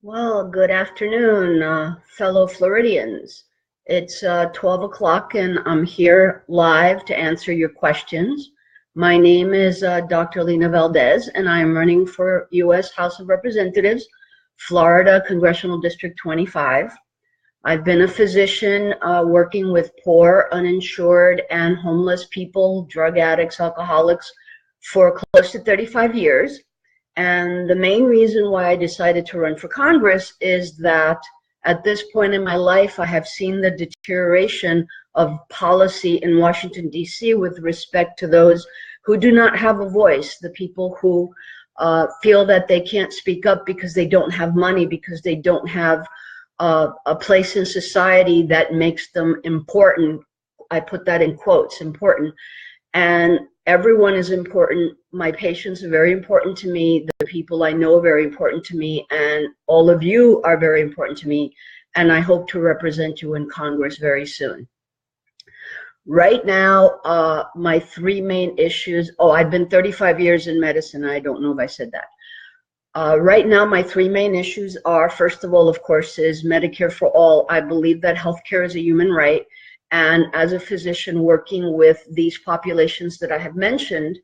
Well, good afternoon, fellow Floridians. It's 12 o'clock and I'm here live to answer your questions. My name is Dr. Alina Valdes and I'm running for U.S. House of Representatives, Florida Congressional District 25. I've been a physician working with poor, uninsured, and homeless people, drug addicts, alcoholics, for close to 35 years. And the main reason why I decided to run for Congress is that at this point in my life, I have seen the deterioration of policy in Washington, D.C. with respect to those who do not have a voice, the people who feel that they can't speak up because they don't have money, because they don't have a place in society that makes them important. I put that in quotes, important. And everyone is important. My patients are very important to me. The people I know are very important to me. And all of you are very important to me. And I hope to represent you in Congress very soon. Right now, my three main issues, I've been 35 years in medicine. I don't know if I said that. Right now, my three main issues are, first of all, of course, is Medicare for all. I believe that healthcare is a human right. And as a physician working with these populations that I have mentioned,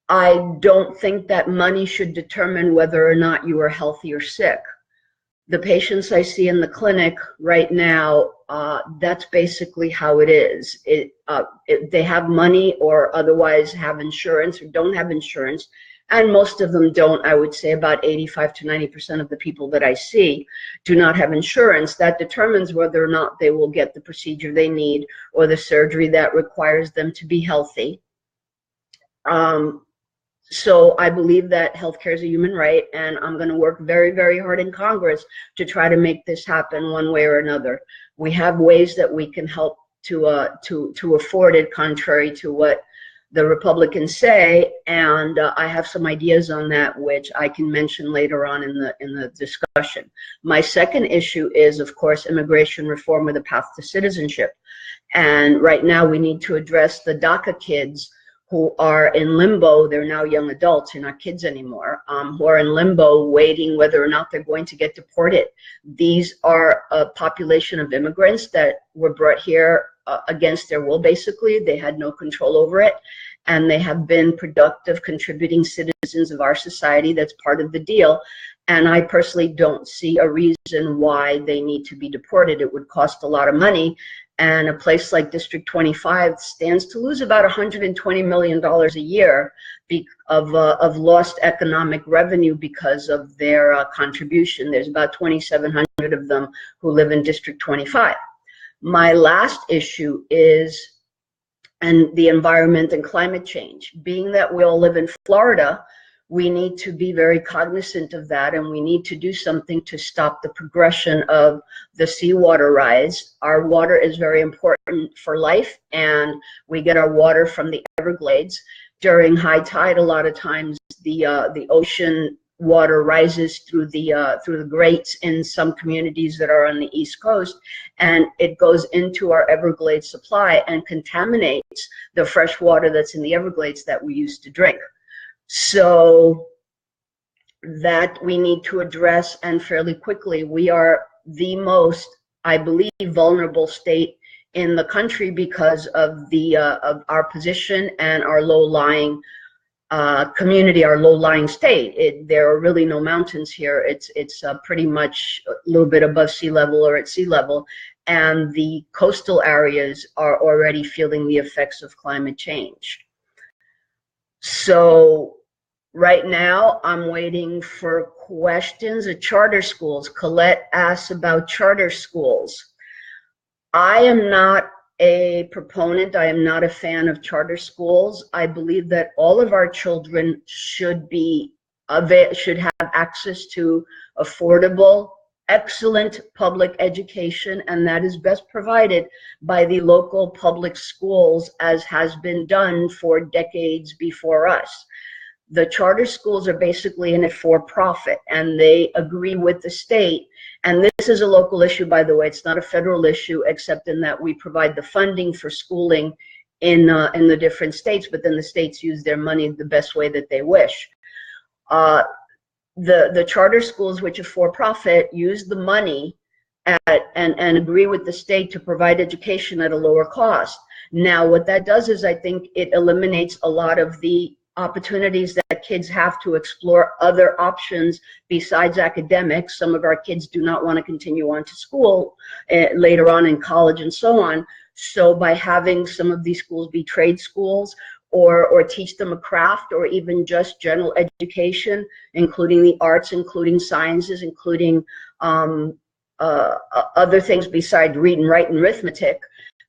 I don't think that money should determine whether or not you are healthy or sick. The patients I see in the clinic right now, that's basically how it is. They have money or otherwise have insurance or don't have insurance. And most of them don't. I would say about 85 to 90% of the people that I see do not have insurance. That determines whether or not they will get the procedure they need or the surgery that requires them to be healthy. So I believe that healthcare is a human right, and I'm going to work very, very hard in Congress to try to make this happen one way or another. We have ways that we can help to afford it, contrary to what the Republicans say, and I have some ideas on that which I can mention later on in the discussion. My second issue is, of course, immigration reform with a path to citizenship. And right now we need to address the DACA kids who are in limbo. They're now young adults, they're not kids anymore, who are in limbo waiting whether or not they're going to get deported. These are a population of immigrants that were brought here against their will, basically. They had no control over it, and they have been productive, contributing citizens of our society. That's part of the deal. And I personally don't see a reason why they need to be deported. It would cost a lot of money, and a place like District 25 stands to lose about $120 million a year of lost economic revenue because of their contribution. There's about 2,700 of them who live in District 25. My last issue is the environment and climate change. Being that we all live in Florida, we need to be very cognizant of that, and we need to do something to stop the progression of the seawater rise. Our water is very important for life, and we get our water from the Everglades. During high tide, a lot of times the ocean water rises through the grates in some communities that are on the East Coast, and it goes into our Everglades supply and contaminates the fresh water that's in the Everglades that we used to drink. So that we need to address, and fairly quickly. We are the most, I believe, vulnerable state in the country because of of our position and our low-lying community, our low-lying state. There are really no mountains here. It's pretty much a little bit above sea level or at sea level, and the coastal areas are already feeling the effects of climate change. So right now, I'm waiting for questions at charter schools. Colette asks about charter schools. I am not a proponent. I am not a fan of charter schools. I believe that all of our children should have access to affordable, excellent public education, and that is best provided by the local public schools, as has been done for decades before us. The charter schools are basically in it for profit, and they agree with the state. And this is a local issue, by the way. It's not a federal issue, except in that we provide the funding for schooling in the different states, but then the states use their money the best way that they wish. the charter schools, which are for profit, use the money and agree with the state to provide education at a lower cost. Now, what that does is I think it eliminates a lot of the opportunities that kids have to explore other options besides academics. Some of our kids do not want to continue on to school later on in college and so on. So by having some of these schools be trade schools, or teach them a craft, or even just general education, including the arts, including sciences, including other things besides read and write and arithmetic,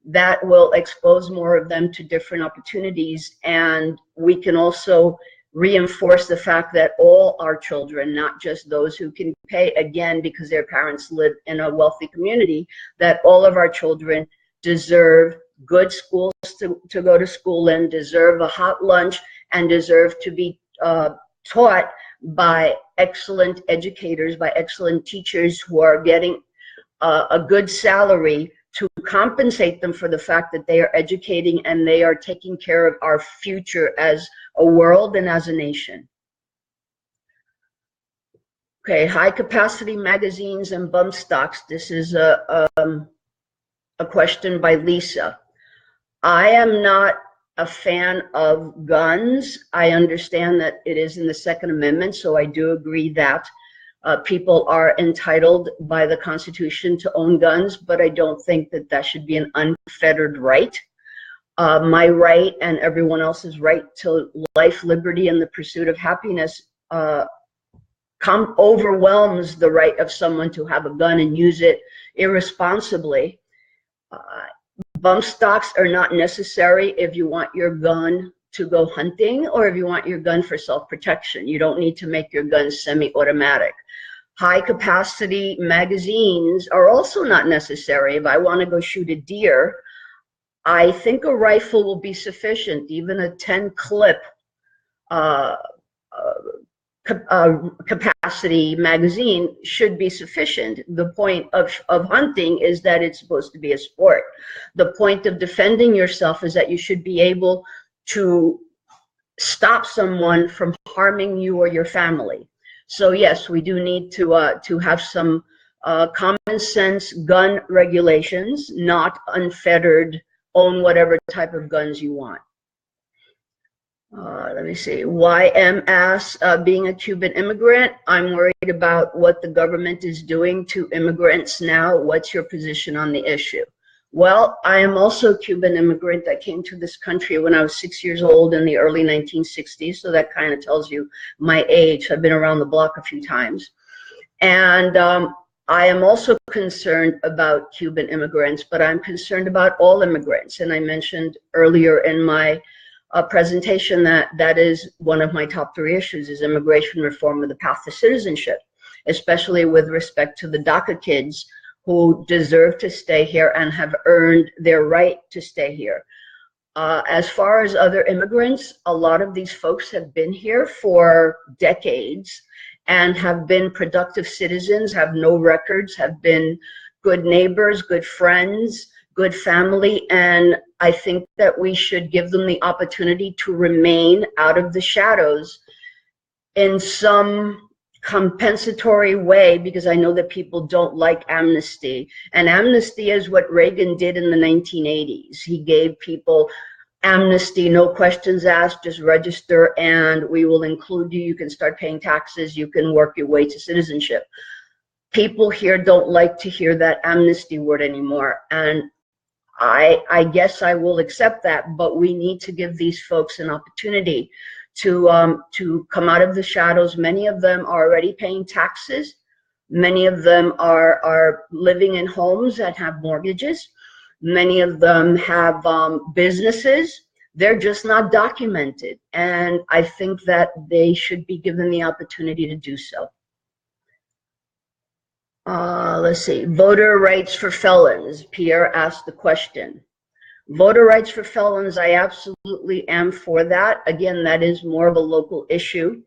that will expose more of them to different opportunities. And we can also reinforce the fact that all our children, not just those who can pay, again, because their parents live in a wealthy community, that all of our children deserve good schools to go to school in, deserve a hot lunch, and deserve to be taught by excellent educators, by excellent teachers who are getting a good salary to compensate them for the fact that they are educating and they are taking care of our future as a world and as a nation. Okay, high capacity magazines and bump stocks. This is a question by Lisa. I am not a fan of guns. I understand that it is in the Second Amendment, so I do agree that people are entitled by the Constitution to own guns, but I don't think that that should be an unfettered right. My right and everyone else's right to life, liberty, and the pursuit of happiness overwhelms the right of someone to have a gun and use it irresponsibly. Bump stocks are not necessary if you want your gun to go hunting or if you want your gun for self-protection. You don't need to make your gun semi-automatic. High capacity magazines are also not necessary. If I want to go shoot a deer, I think a rifle will be sufficient. Even a 10 clip capacity magazine should be sufficient. The point of hunting is that it's supposed to be a sport. The point of defending yourself is that you should be able to stop someone from harming you or your family. So yes, we do need to have some common sense gun regulations, not unfettered, own whatever type of guns you want. Let me see. YM asks, being a Cuban immigrant, I'm worried about what the government is doing to immigrants now. What's your position on the issue? Well, I am also a Cuban immigrant that came to this country when I was 6 years old in the early 1960s. So that kind of tells you my age. I've been around the block a few times. And I am also concerned about Cuban immigrants, but I'm concerned about all immigrants. And I mentioned earlier in my presentation that is one of my top 3 issues is immigration reform with the path to citizenship, especially with respect to the DACA kids who deserve to stay here and have earned their right to stay here. As far as other immigrants, a lot of these folks have been here for decades and have been productive citizens, have no records, have been good neighbors, good friends, good family, and I think that we should give them the opportunity to remain out of the shadows in some compensatory way, because I know that people don't like amnesty. And amnesty is what Reagan did in the 1980s. He gave people amnesty, no questions asked, just register and we will include you. You can start paying taxes. You can work your way to citizenship. People here don't like to hear that amnesty word anymore. And I guess I will accept that, but we need to give these folks an opportunity to come out of the shadows. Many of them are already paying taxes. Many of them are living in homes that have mortgages. Many of them have businesses. They're just not documented. And I think that they should be given the opportunity to do so. Let's see, voter rights for felons. Pierre asked the question. Voter rights for felons, I absolutely am for that. Again, that is more of a local issue.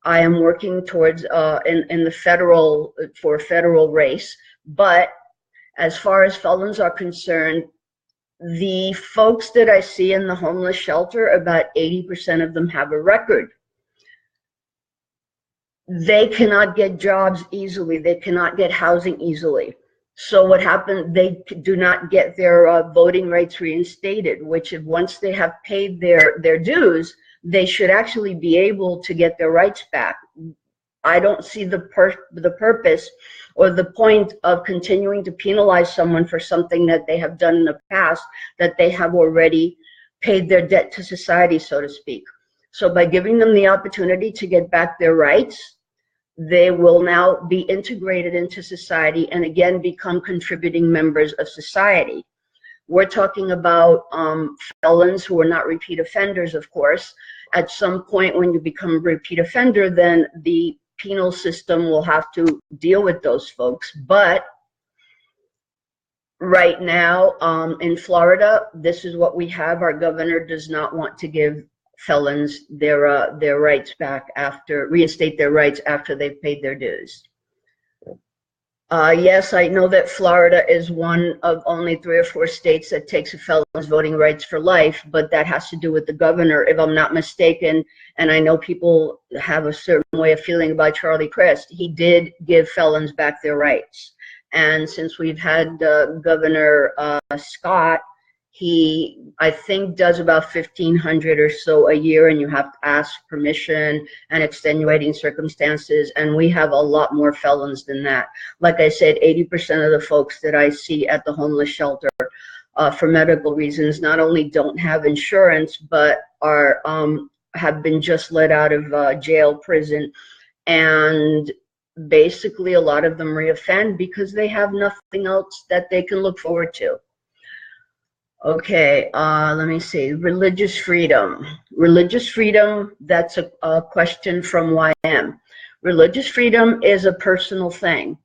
I am working towards in the federal, for a federal race. But as far as felons are concerned, the folks that I see in the homeless shelter, about 80% of them have a record. they cannot get jobs easily. They cannot get housing easily. So what happened, they do not get their voting rights reinstated, which if once they have paid their dues, they should actually be able to get their rights back. I don't see the purpose or the point of continuing to penalize someone for something that they have done in the past, that they have already paid their debt to society, so to speak. So by giving them the opportunity to get back their rights, they will now be integrated into society and again become contributing members of society. We're talking about felons who are not repeat offenders, of course. At some point when you become a repeat offender, then the penal system will have to deal with those folks. But right now in Florida, this is what we have. Our governor does not want to give felons their rights back reinstate their rights after they've paid their dues. Yes, I know that Florida is one of only 3 or 4 states that takes a felon's voting rights for life, but that has to do with the governor, if I'm not mistaken. And I know people have a certain way of feeling about Charlie Crist. He did give felons back their rights. And since we've had Governor Scott, he, I think, does about 1,500 or so a year, and you have to ask permission and extenuating circumstances, and we have a lot more felons than that. Like I said, 80% of the folks that I see at the homeless shelter for medical reasons not only don't have insurance, but are have been just let out of jail, prison, and basically a lot of them reoffend because they have nothing else that they can look forward to. Okay, let me see. Religious freedom. Religious freedom, that's a question from YM. Religious freedom is a personal thing.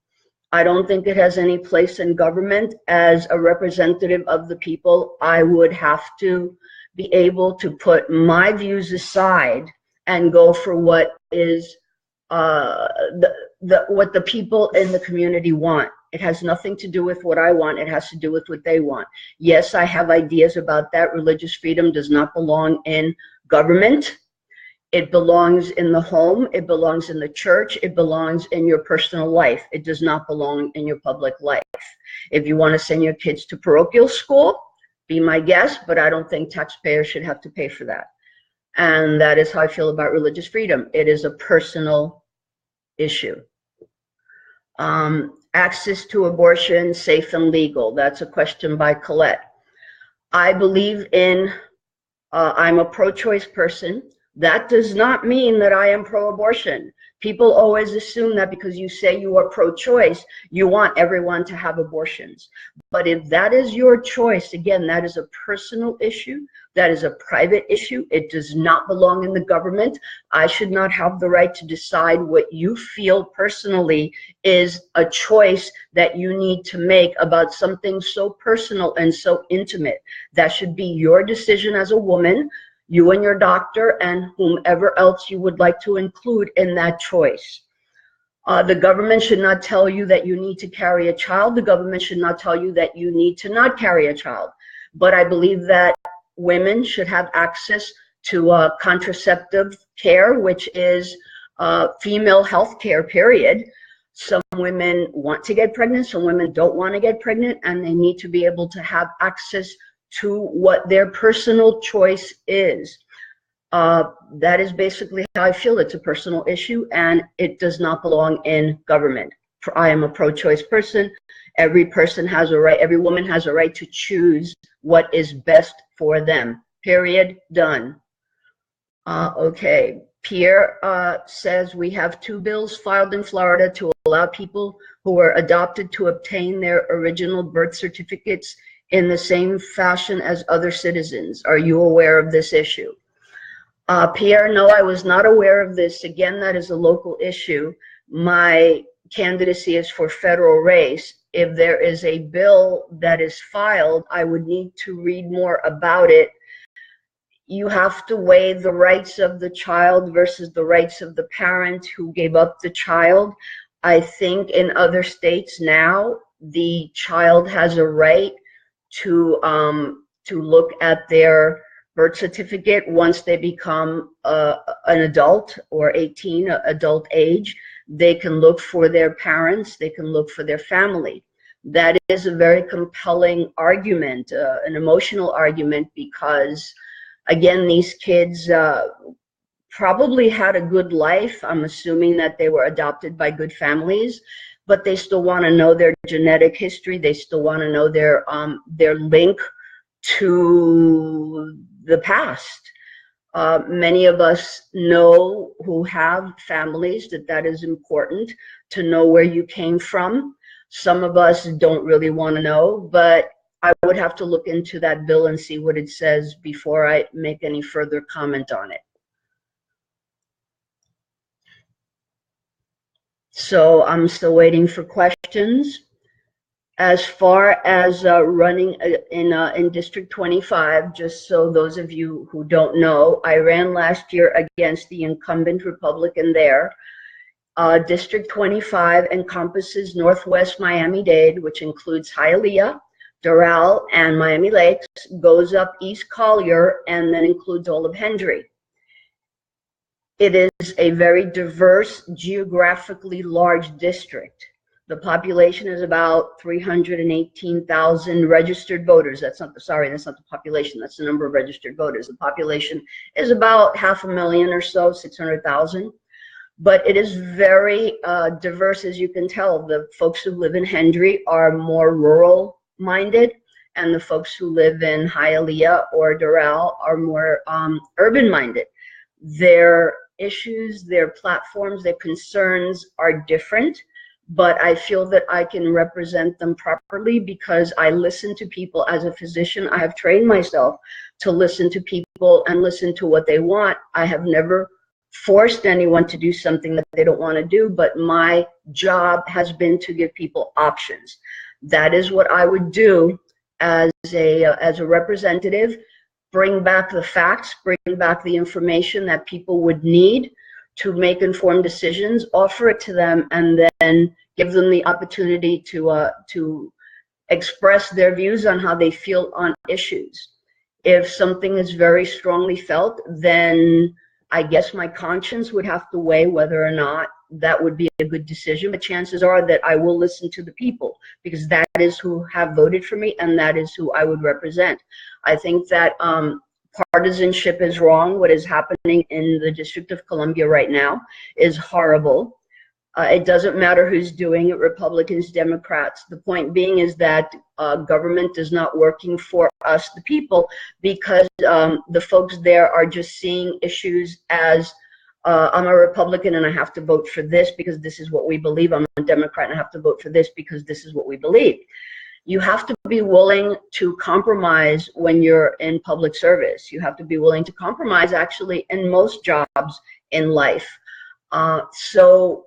I don't think it has any place in government. As a representative of the people, I would have to be able to put my views aside and go for what is what the people in the community want. It has nothing to do with what I want. It has to do with what they want. Yes, I have ideas about that. Religious freedom does not belong in government. It belongs in the home. It belongs in the church. It belongs in your personal life. It does not belong in your public life. If you want to send your kids to parochial school, be my guest, but I don't think taxpayers should have to pay for that. And that is how I feel about religious freedom. It is a personal issue. Access to abortion, safe and legal. That's a question by Colette. I believe in, I'm a pro-choice person. That does not mean that I am pro-abortion. People always assume that because you say you are pro-choice, you want everyone to have abortions. But if that is your choice, again, that is a personal issue. That is a private issue. It does not belong in the government. I should not have the right to decide what you feel personally is a choice that you need to make about something so personal and so intimate. That should be your decision as a woman, you and your doctor, and whomever else you would like to include in that choice. The government should not tell you that you need to carry a child. The government should not tell you that you need to not carry a child. But I believe that women should have access to contraceptive care, which is female health care, period. Some women want to get pregnant, some women don't want to get pregnant, and they need to be able to have access to what their personal choice is. That is basically how I feel. It's a personal issue, and it does not belong in government. I am a pro-choice person. Every person has a right, every woman has a right to choose what is best for them. Period. Done. Okay. Pierre says we have 2 bills filed in Florida to allow people who were adopted to obtain their original birth certificates in the same fashion as other citizens. Are you aware of this issue? Pierre, no, I was not aware of this. Again, that is a local issue. My candidacy is for federal race. If there is a bill that is filed, I would need to read more about it. You have to weigh the rights of the child versus the rights of the parent who gave up the child. I think in other states now, the child has a right to look at their birth certificate once they become an adult or 18, adult age. They can look for their parents, they can look for their family. That is a very compelling argument, an emotional argument, because again, these kids probably had a good life. I'm assuming that they were adopted by good families, but they still want to know their genetic history. They still want to know their link to the past. Many of us know, who have families, that is important to know where you came from. Some of us don't really want to know, but I would have to look into that bill and see what it says before I make any further comment on it. So I'm still waiting for questions. As far as running in District 25, just so those of you who don't know, I ran last year against the incumbent Republican there. District 25 encompasses Northwest Miami-Dade, which includes Hialeah, Doral, and Miami Lakes, goes up East Collier, and then includes all of Hendry. It is a very diverse, geographically large district. The population is about 318,000 registered voters. That's not the population, that's the number of registered voters. The population is about 500,000 or so, 600,000. But it is very diverse, as you can tell. The folks who live in Hendry are more rural minded, and the folks who live in Hialeah or Doral are more urban minded. Their issues, their platforms, their concerns are different, but I feel that I can represent them properly because I listen to people. As a physician, I have trained myself to listen to people and listen to what they want. I have never forced anyone to do something that they don't want to do, but my job has been to give people options. That is what I would do as a representative. Bring back the facts, bring back the information that people would need to make informed decisions, offer it to them, and then give them the opportunity to express their views on how they feel on issues. If something is very strongly felt, then I guess my conscience would have to weigh whether or not that would be a good decision, but chances are that I will listen to the people, because that is who have voted for me and that is who I would represent. I think that partisanship is wrong. What is happening in the District of Columbia right now is horrible. It doesn't matter who's doing it, Republicans, Democrats. The point being is that government is not working for us, the people, because the folks there are just seeing issues as I'm a Republican and I have to vote for this because this is what we believe. I'm a Democrat and I have to vote for this because this is what we believe. You have to be willing to compromise when you're in public service. You have to be willing to compromise actually in most jobs in life. So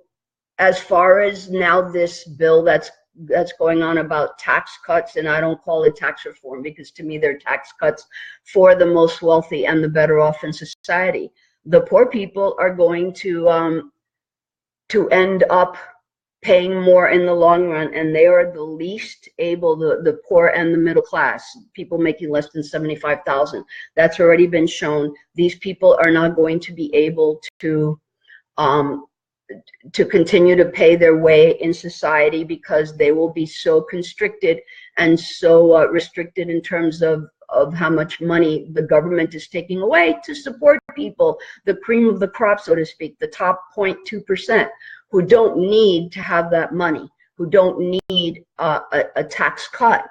as far as now this bill that's going on about tax cuts, and I don't call it tax reform because to me they're tax cuts for the most wealthy and the better off in society. The poor people are going to end up paying more in the long run, and they are the least able, the poor and the middle class, people making less than 75,000. That's already been shown. These people are not going to be able to continue to pay their way in society because they will be so constricted and so restricted in terms of how much money the government is taking away to support people, the cream of the crop, so to speak, the top 0.2%, who don't need to have that money, who don't need a tax cut.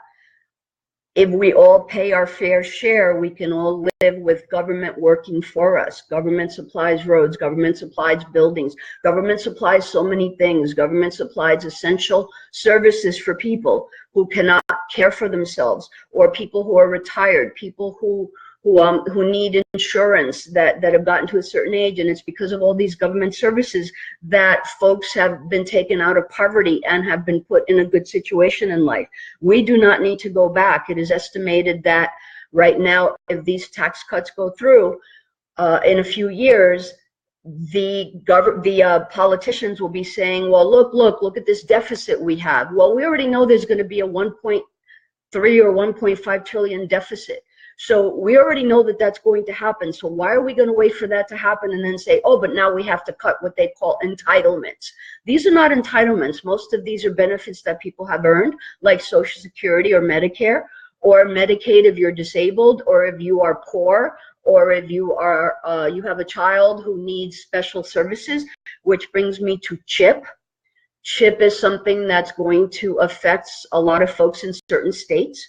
If we all pay our fair share, we can all live with government working for us. Government supplies roads, government supplies buildings, government supplies so many things. Government supplies essential services for people who cannot care for themselves, or people who are retired, people who need insurance that have gotten to a certain age, and it's because of all these government services that folks have been taken out of poverty and have been put in a good situation in life. We do not need to go back. It is estimated that right now, if these tax cuts go through in a few years, the politicians will be saying, well, look at this deficit we have. Well, we already know there's going to be a 1.3 or 1.5 trillion deficit. So we already know that that's going to happen. So why are we going to wait for that to happen and then say, oh, but now we have to cut what they call entitlements? These are not entitlements. Most of these are benefits that people have earned, like Social Security or Medicare or Medicaid if you're disabled, or if you are poor, or if you are you have a child who needs special services, which brings me to CHIP. CHIP is something that's going to affect a lot of folks in certain states,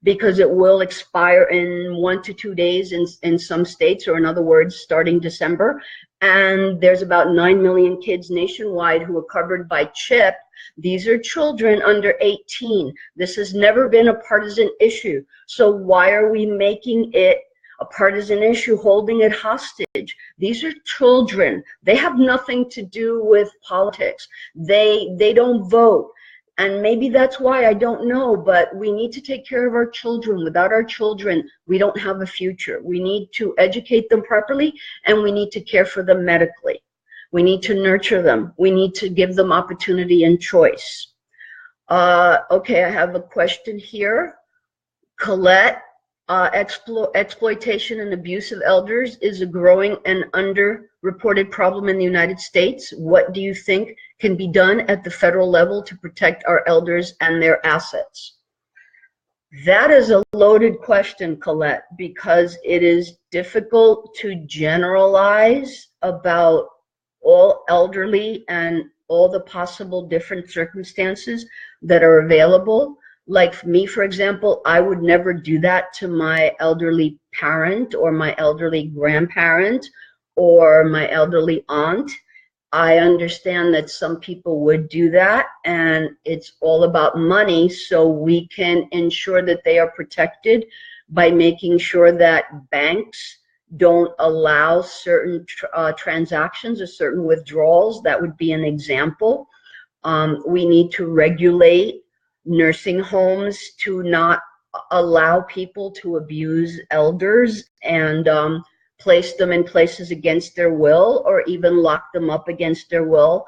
because it will expire in 1 to 2 days in some states, or in other words, starting December. And there's about 9 million kids nationwide who are covered by CHIP. These are children under 18. This has never been a partisan issue. So why are we making it a partisan issue, holding it hostage? These are children. They have nothing to do with politics. They don't vote. And maybe that's why, I don't know, but we need to take care of our children. Without our children, we don't have a future. We need to educate them properly, and we need to care for them medically. We need to nurture them. We need to give them opportunity and choice. Okay, I have a question here. Colette, exploitation and abuse of elders is a growing and underreported problem in the United States. What do you think can be done at the federal level to protect our elders and their assets? That is a loaded question, Colette, because it is difficult to generalize about all elderly and all the possible different circumstances that are available. Like me, for example, I would never do that to my elderly parent or my elderly grandparent or my elderly aunt. I understand that some people would do that, and it's all about money, so we can ensure that they are protected by making sure that banks don't allow certain transactions or certain withdrawals. That would be an example. We need to regulate nursing homes to not allow people to abuse elders and place them in places against their will, or even lock them up against their will.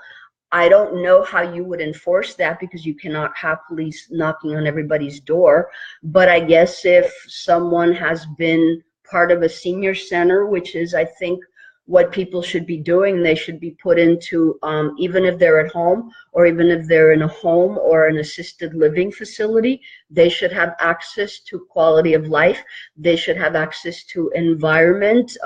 I don't know how you would enforce that, because you cannot have police knocking on everybody's door. But I guess if someone has been part of a senior center, which is, I think, what people should be doing, they should be put into, even if they're at home, or even if they're in a home or an assisted living facility, they should have access to quality of life. They should have access to environment,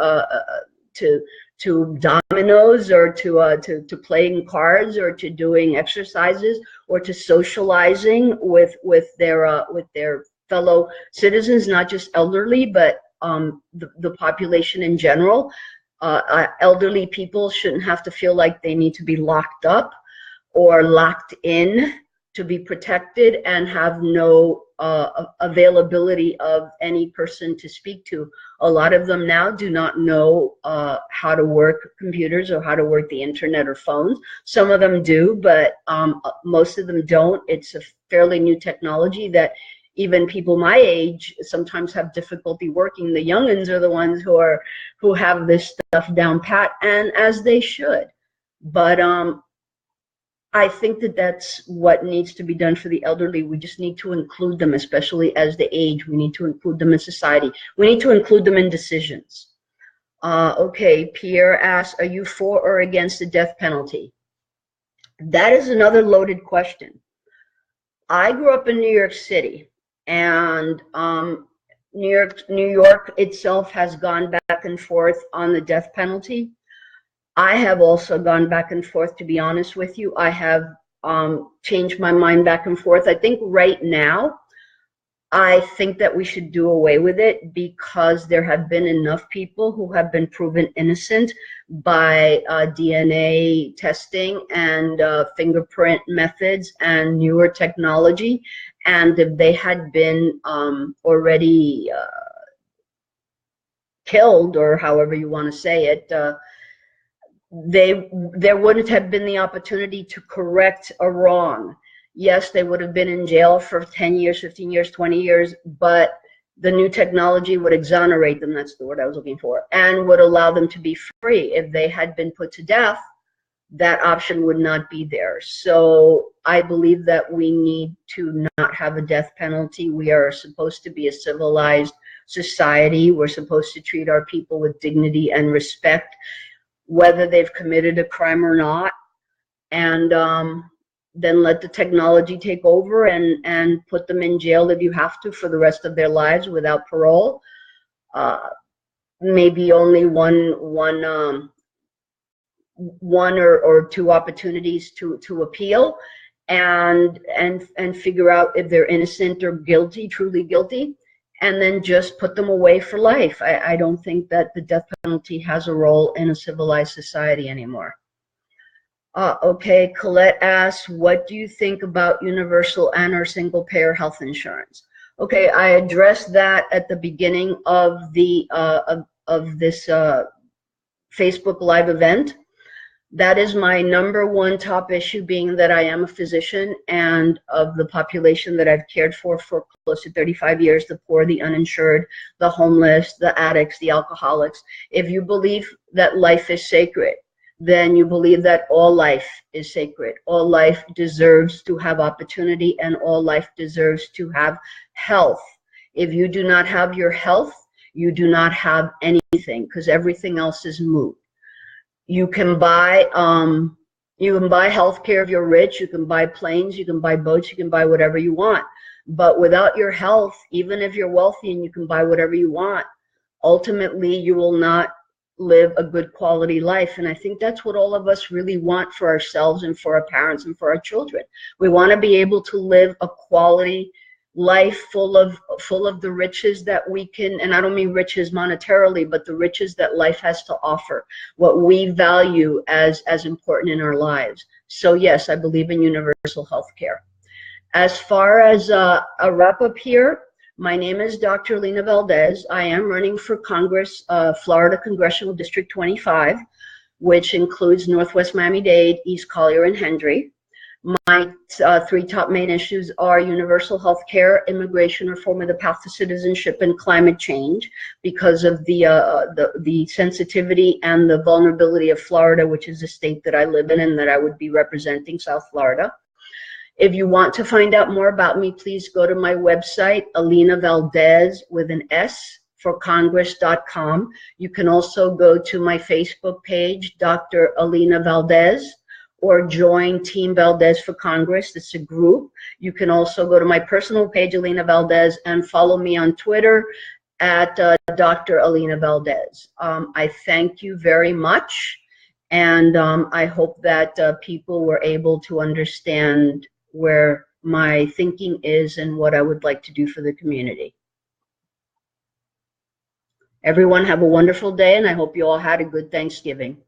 to dominoes, or to playing cards, or to doing exercises, or to socializing with their fellow citizens, not just elderly, but the population in general. Elderly people shouldn't have to feel like they need to be locked up or locked in to be protected and have no availability of any person to speak to. A lot of them now do not know how to work computers or how to work the internet or phones. Some of them do, but most of them don't. It's a fairly new technology that even people my age sometimes have difficulty working. The youngins are the ones who have this stuff down pat, and as they should. But I think that that's what needs to be done for the elderly. We just need to include them, especially as they age. We need to include them in society. We need to include them in decisions. Okay, Pierre asks, are you for or against the death penalty? That is another loaded question. I grew up in New York City, and New York itself has gone back and forth on the death penalty. I have also gone back and forth, to be honest with you. I have changed my mind back and forth. I think right now, I think that we should do away with it, because there have been enough people who have been proven innocent by DNA testing and fingerprint methods and newer technology. And if they had been already killed, or however you want to say it, there wouldn't have been the opportunity to correct a wrong. Yes, they would have been in jail for 10 years, 15 years, 20 years, but the new technology would exonerate them, that's the word I was looking for, and would allow them to be free. If they had been put to death, that option would not be there. So I believe that we need to not have a death penalty. We are supposed to be a civilized society. We're supposed to treat our people with dignity and respect, whether they've committed a crime or not. And then let the technology take over and put them in jail if you have to for the rest of their lives without parole. Maybe only one or two opportunities to appeal, and figure out if they're innocent or guilty, truly guilty, and then just put them away for life. I don't think that the death penalty has a role in a civilized society anymore. Okay, Colette asks, what do you think about universal and or single payer health insurance? Okay, I addressed that at the beginning of the of this Facebook Live event. That is my #1 top issue, being that I am a physician, and of the population that I've cared for close to 35 years, the poor, the uninsured, the homeless, the addicts, the alcoholics. If you believe that life is sacred, then you believe that all life is sacred. All life deserves to have opportunity, and all life deserves to have health. If you do not have your health, you do not have anything, because everything else is moot. You can buy health care if you're rich. You can buy planes, you can buy boats, you can buy whatever you want. But without your health, even if you're wealthy and you can buy whatever you want, ultimately you will not live a good quality life. And I think that's what all of us really want for ourselves and for our parents and for our children. We want to be able to live a quality life full of the riches that we can, and I don't mean riches monetarily, but the riches that life has to offer, what we value as important in our lives. So yes, I believe in universal health care. As far as a wrap up here, my name is Dr. Alina Valdes. I am running for Congress, Florida Congressional District 25, which includes Northwest Miami-Dade, East Collier, and Hendry. My 3 top main issues are universal health care, immigration reform of the path to citizenship, and climate change, because of the sensitivity and the vulnerability of Florida, which is the state that I live in and that I would be representing, South Florida. If you want to find out more about me, please go to my website, Alina Valdes with an S for Congress.com. You can also go to my Facebook page, Dr. Alina Valdes, or join Team Valdes for Congress. It's a group. You can also go to my personal page, Alina Valdes, and follow me on Twitter at Dr. Alina Valdes. I thank you very much, and I hope that people were able to understand where my thinking is and what I would like to do for the community. Everyone have a wonderful day, and I hope you all had a good Thanksgiving.